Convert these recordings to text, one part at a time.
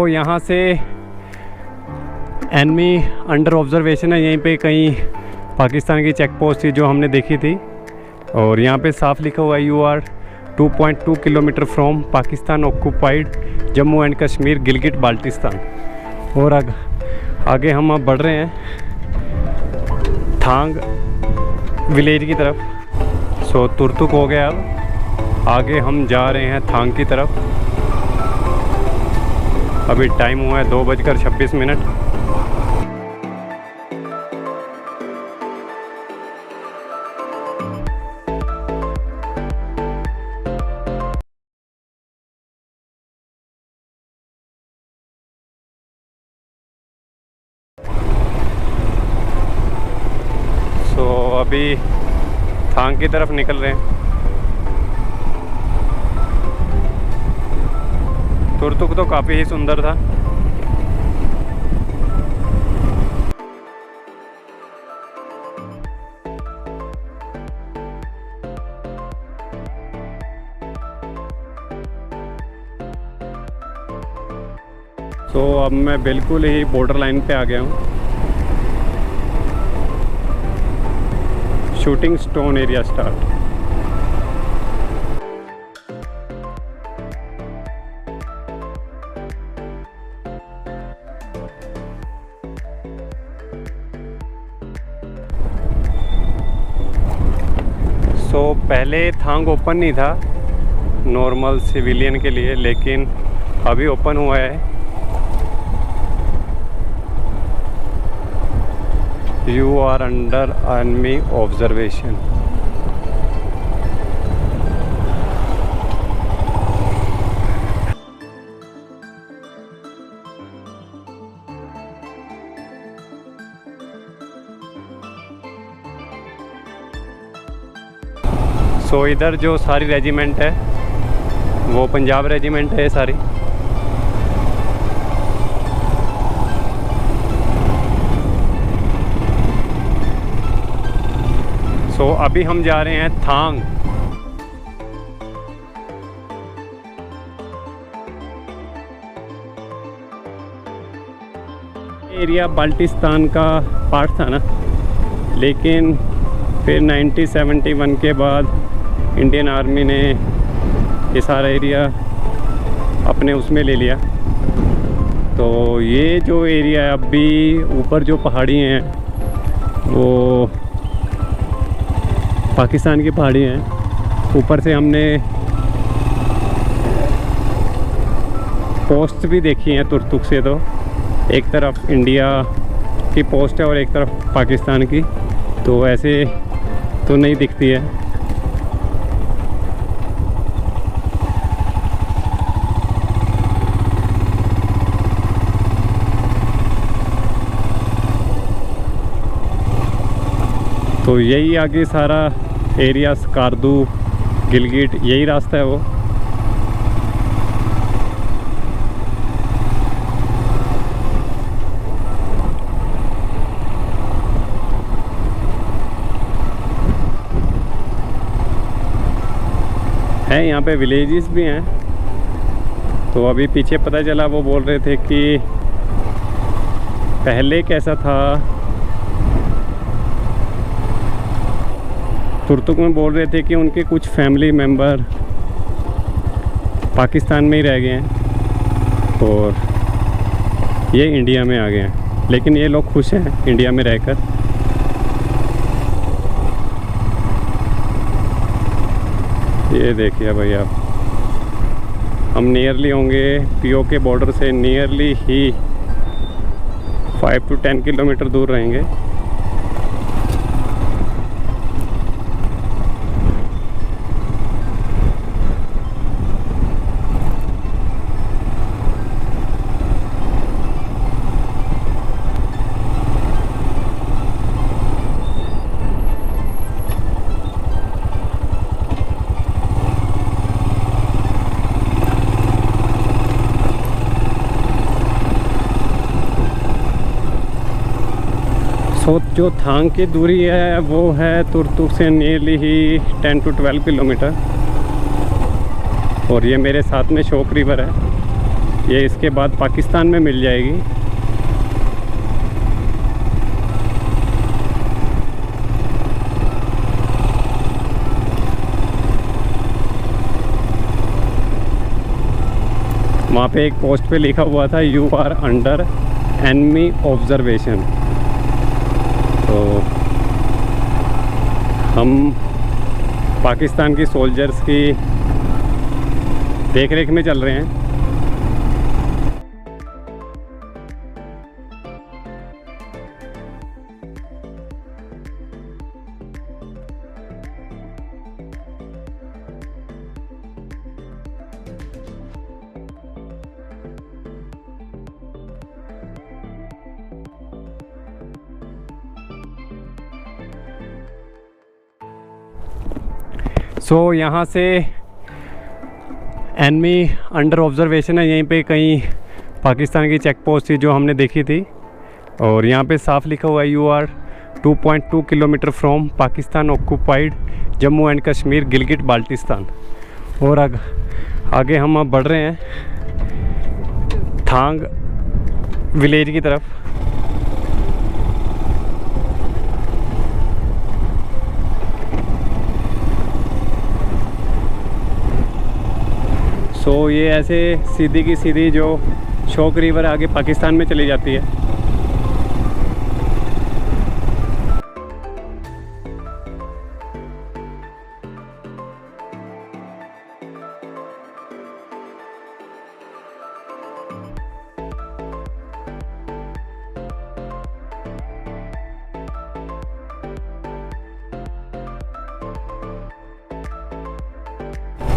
यहाँ से enemy under observation है। यहीं पे कहीं पाकिस्तान की चेक पोस्ट थी जो हमने देखी थी, और यहाँ पे साफ लिखा हुआ है you are 2.2 kilometre from Pakistan occupied Jammu and Kashmir Gilgit Baltistan. और आगे हम अब बढ़ रहे हैं थांग विलेज की तरफ। तुर्तुक हो गया, अब आगे हम जा रहे हैं थांग की तरफ। अभी टाइम हुआ है 2:26। अभी थांग की तरफ निकल रहे हैं। तुर्तुक तो काफ़ी ही सुंदर था। अब मैं बिल्कुल ही बॉर्डर लाइन पे आ गया हूँ। Shooting stone area start. पहले थांग ओपन नहीं था नॉर्मल सिविलियन के लिए, लेकिन अभी ओपन हुआ है। You are under enemy observation. इधर जो सारी रेजिमेंट है वो पंजाब रेजिमेंट है सारी। अभी हम जा रहे हैं थांग। एरिया बाल्टिस्तान का पार्ट था ना, लेकिन फिर 1971 के बाद इंडियन आर्मी ने ये सारा एरिया अपने उसमें ले लिया। तो ये जो एरिया है अभी ऊपर जो पहाड़ी हैं वो पाकिस्तान की पहाड़ी हैं। ऊपर से हमने पोस्ट भी देखी हैं तुर्तुक से। तो एक तरफ इंडिया की पोस्ट है और एक तरफ पाकिस्तान की, तो ऐसे तो नहीं दिखती है। तो यही आगे सारा एरिया स्कार्दू गिलगिट यही रास्ता है वो। है यहाँ पे विलेजेस भी हैं। तो अभी पीछे पता चला वो बोल रहे थे कि पहले कैसा था। तुर्तुक में बोल रहे थे कि उनके कुछ फैमिली मेंबर पाकिस्तान में ही रह गए हैं और ये इंडिया में आ गए हैं, लेकिन ये लोग खुश हैं इंडिया में रहकर। ये देखिए भाई आप, हम नियरली होंगे पीओ के बॉर्डर से नियरली ही 5 to 10 किलोमीटर दूर रहेंगे। जो थांग की दूरी है वो है तुर्तुक से नियरली ही 10 to 12 किलोमीटर। और ये मेरे साथ में शोक रिवर है। ये इसके बाद पाकिस्तान में मिल जाएगी। वहाँ पे एक पोस्ट पे लिखा हुआ था you are under enemy observation. तो हम पाकिस्तान की सोल्जर्स की देख रेख में चल रहे हैं। सो यहाँ से एनिमी अंडर ऑब्जर्वेशन है। यहीं पे कहीं पाकिस्तान की चेक पोस्ट थी जो हमने देखी थी, और यहाँ पे साफ लिखा हुआ है you are 2.2 kilometre from Pakistan occupied Jammu and Kashmir Gilgit Baltistan. और आगे हम अब बढ़ रहे हैं थांग विलेज की तरफ। सो ये ऐसे सीधी की सीधी जो शोक रिवर आगे पाकिस्तान में चली जाती है।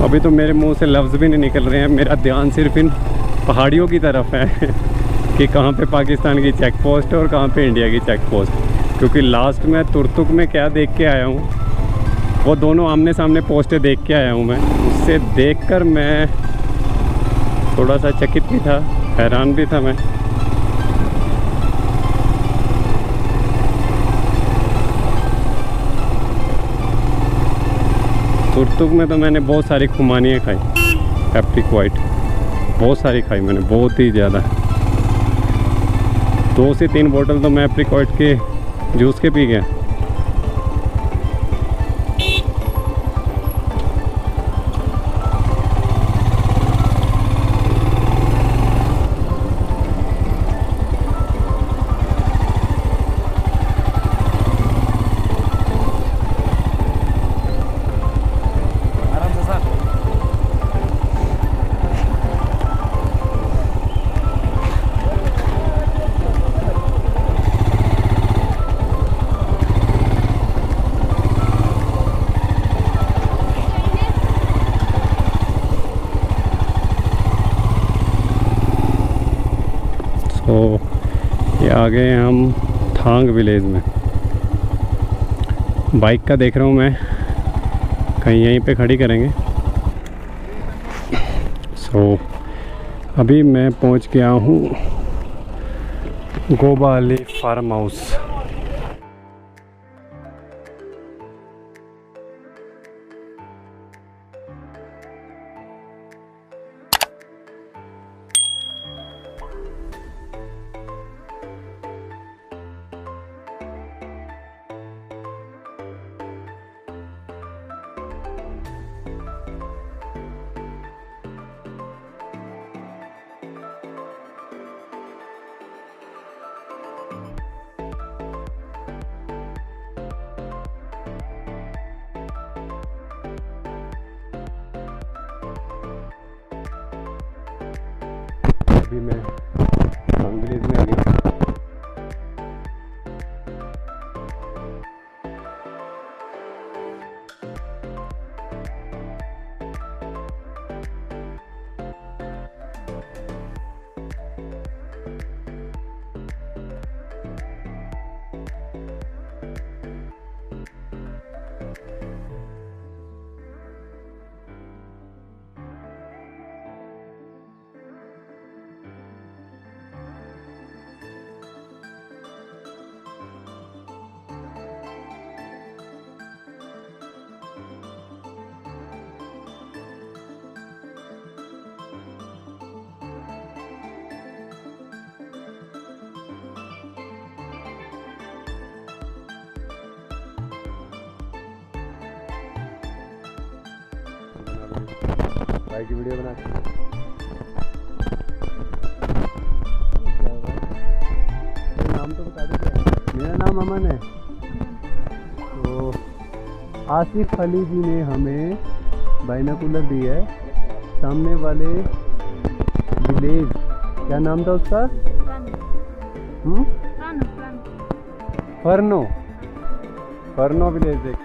अभी तो मेरे मुंह से लफ्ज़ भी नहीं निकल रहे हैं, मेरा ध्यान सिर्फ इन पहाड़ियों की तरफ है कि कहाँ पे पाकिस्तान की चेक पोस्ट है और कहाँ पे इंडिया की चेक पोस्ट। क्योंकि लास्ट में तुरतुक में क्या देख के आया हूँ, वो दोनों आमने सामने पोस्टें देख के आया हूँ मैं। उससे देखकर मैं थोड़ा सा चकित भी था, हैरान भी था मैं। तुरतुक में तो मैंने बहुत सारी खुमानियाँ खाई, एप्रिकॉइट बहुत सारी खाई मैंने, बहुत ही ज़्यादा। 2 से 3 बोतल तो मैं एप्रिकॉइट के जूस के पी गया। तो ये आ गए हम थांग विलेज में। बाइक का देख रहा हूँ मैं, कहीं यहीं पे खड़ी करेंगे। सो अभी मैं पहुँच गया हूँ गोबा अली फार्म हाउस। अभी मैं थांग विलेज में आ गया। भाई की वीडियो बना नाम तो बता दीजिए। मेरा नाम अमन है। तो आसिफ अली जी ने हमें बाइनोकुलर दी है। सामने वाले विलेज, क्या नाम था उसका? फर्नो, फर्नो विलेज देख।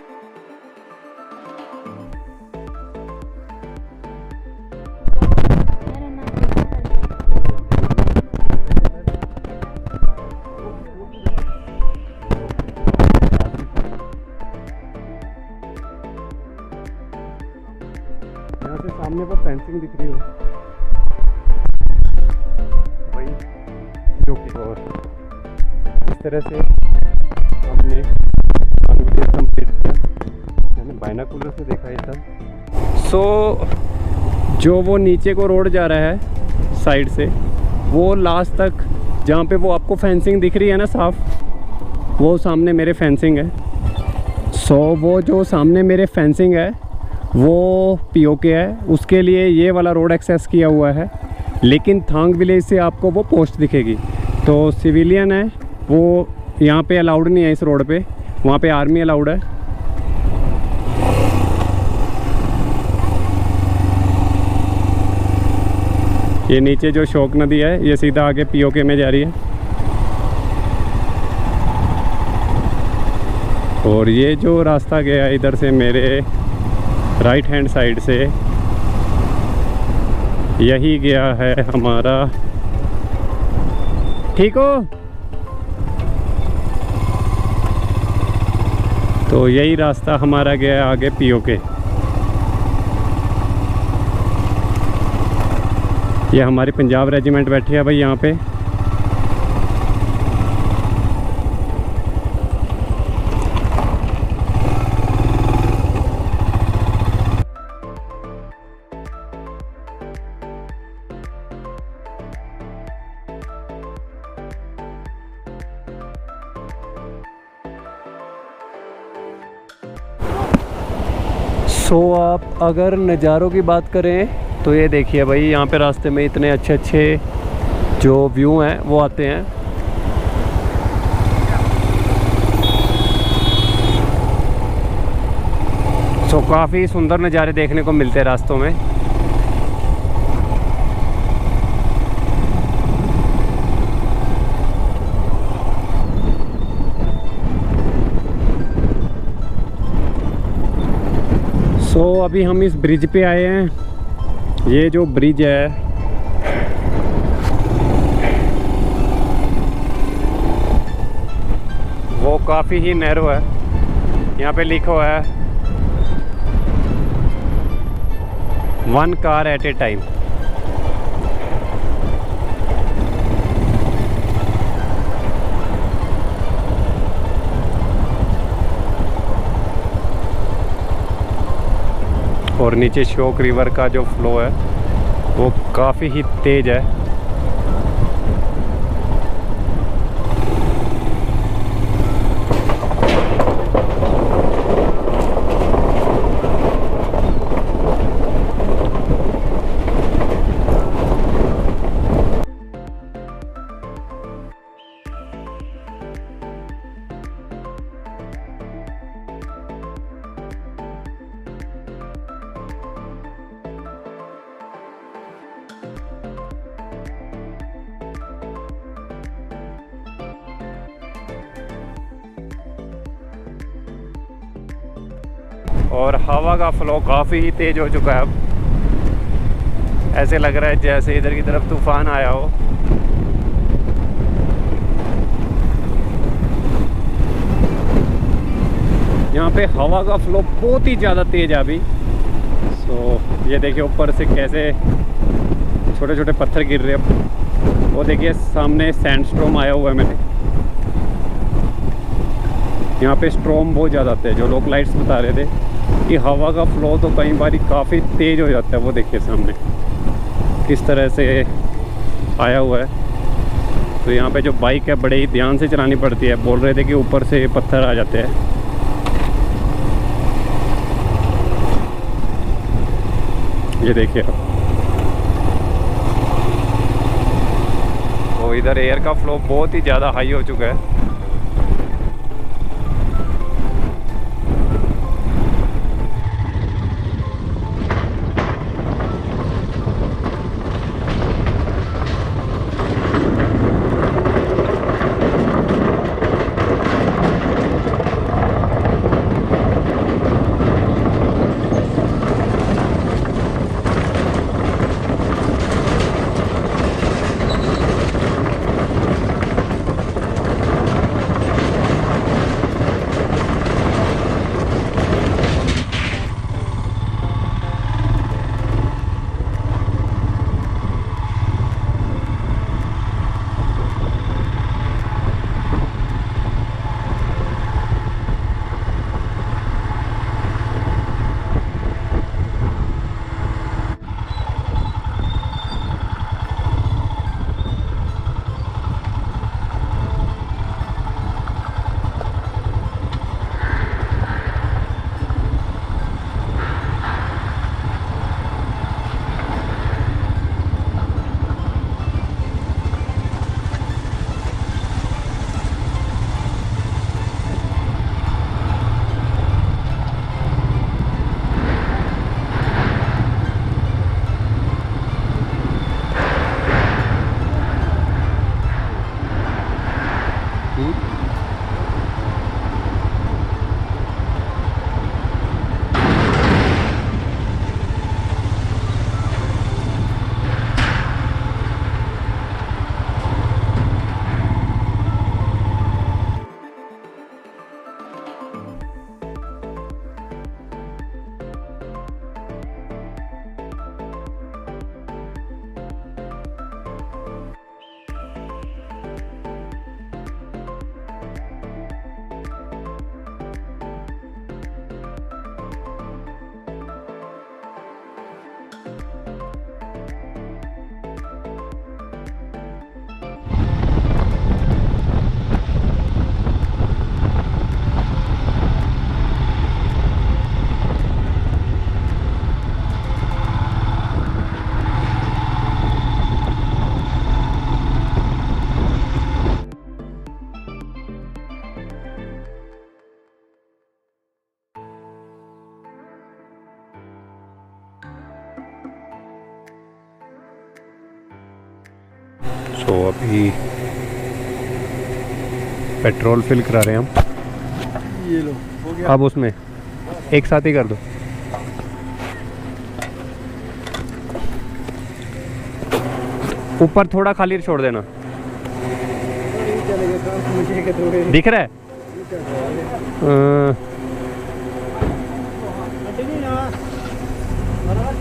यहाँ से सामने पर फेंसिंग दिख रही हो वही, जो कि और इस तरह से हमने कंप्लीट किया। मैंने बाइनोकुलर से देखा ये सब। सो जो वो नीचे को रोड जा रहा है साइड से, वो लास्ट तक जहाँ पे वो आपको फेंसिंग दिख रही है ना साफ, वो सामने मेरे फेंसिंग है। सो वो जो सामने मेरे फेंसिंग है वो पीओके है, उसके लिए ये वाला रोड एक्सेस किया हुआ है। लेकिन थांग विलेज से आपको वो पोस्ट दिखेगी। तो सिविलियन है वो यहाँ पे अलाउड नहीं है इस रोड पे, वहाँ पे आर्मी अलाउड है। ये नीचे जो शोक नदी है ये सीधा आगे पीओके में जा रही है। और ये जो रास्ता गया इधर से मेरे राइट हैंड साइड से, यही गया है हमारा, ठीक हो? तो यही रास्ता हमारा गया है आगे पीओके। ये हमारी पंजाब रेजिमेंट बैठी है भाई यहाँ पे। सो आप अगर नज़ारों की बात करें तो ये देखिए भाई, यहाँ पे रास्ते में इतने अच्छे अच्छे जो व्यू हैं वो आते हैं। सो काफ़ी सुंदर नज़ारे देखने को मिलते हैं रास्तों में। सो अभी हम इस ब्रिज पे आए हैं। ये जो ब्रिज है वो काफ़ी ही नैरो है। यहाँ पे लिखा हुआ है 1 कार एट ए टाइम। और नीचे शोक रिवर का जो फ्लो है वो काफ़ी ही तेज़ है। और हवा का फ्लो काफ़ी ही तेज़ हो चुका है। अब ऐसे लग रहा है जैसे इधर की तरफ तूफान आया हो। यहाँ पे हवा का फ्लो बहुत ही ज़्यादा तेज़ है अभी। सो ये देखिए ऊपर से कैसे छोटे छोटे पत्थर गिर रहे हैं। वो देखिए सामने सैंडस्टॉर्म आया हुआ है। मैंने यहाँ पे स्ट्रॉम बहुत ज़्यादा आते हैं। जो लोग लाइट्स बता रहे थे कि हवा का फ्लो तो कई बार काफ़ी तेज़ हो जाता है। वो देखिए सामने किस तरह से आया हुआ है। तो यहाँ पे जो बाइक है बड़े ही ध्यान से चलानी पड़ती है। बोल रहे थे कि ऊपर से पत्थर आ जाते हैं। ये देखिए आप, तो इधर एयर का फ्लो बहुत ही ज़्यादा हाई हो चुका है। तो अभी पेट्रोल फिल करा रहे हैं हम। ये लो हो गया। अब उसमें एक साथ ही कर दो। ऊपर थोड़ा खाली छोड़ देना। दिख रहा है?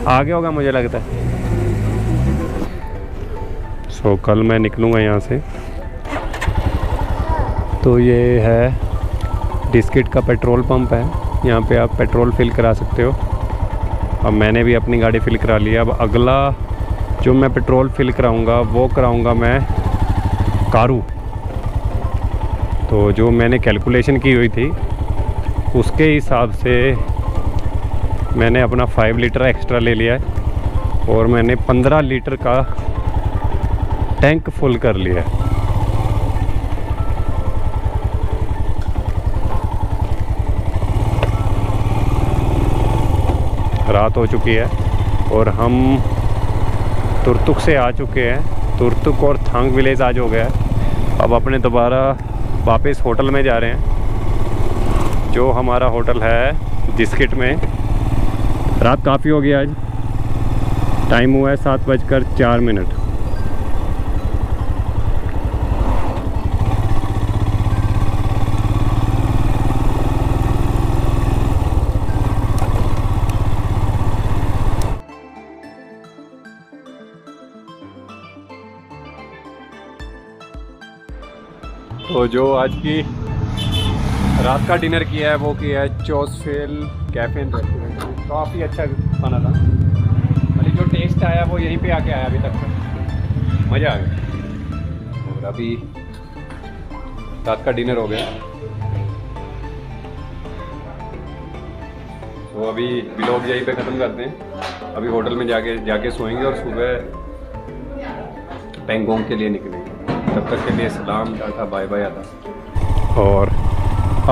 आगे होगा मुझे लगता है। सो कल मैं निकलूँगा यहाँ से। तो ये है डिस्किट का पेट्रोल पंप है, यहाँ पे आप पेट्रोल फिल करा सकते हो। अब मैंने भी अपनी गाड़ी फिल करा ली है। अब अगला जो मैं पेट्रोल फिल कराऊंगा वो कराऊंगा मैं कारू। तो जो मैंने कैलकुलेशन की हुई थी उसके हिसाब से मैंने अपना 5 लीटर एक्स्ट्रा ले लिया है और मैंने 15 लीटर का टैंक फुल कर लिया है। रात हो चुकी है और हम तुर्तुक से आ चुके हैं। तुर्तुक और थांग विलेज आज हो गया है। अब अपने दोबारा वापस होटल में जा रहे हैं, जो हमारा होटल है डिस्किट में। रात काफ़ी हो गई आज, टाइम हुआ है 7:04। तो जो आज की रात का डिनर किया है वो किया है चोसफेल कैफ़े एंड रेस्टोरेंट। काफ़ी अच्छा खाना था, मतलब जो टेस्ट आया वो यहीं पे आके आया अभी तक का, मज़ा आ गया। और अभी रात का डिनर हो गया। तो अभी व्लॉग यहीं पे ख़त्म करते हैं। अभी होटल में जाके सोएंगे और सुबह पैंगोंग के लिए निकलेंगे। तब तक के लिए सलाम, टाटा, बाय बाय आता। और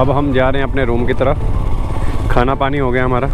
अब हम जा रहे हैं अपने रूम की तरफ। खाना पानी हो गया हमारा।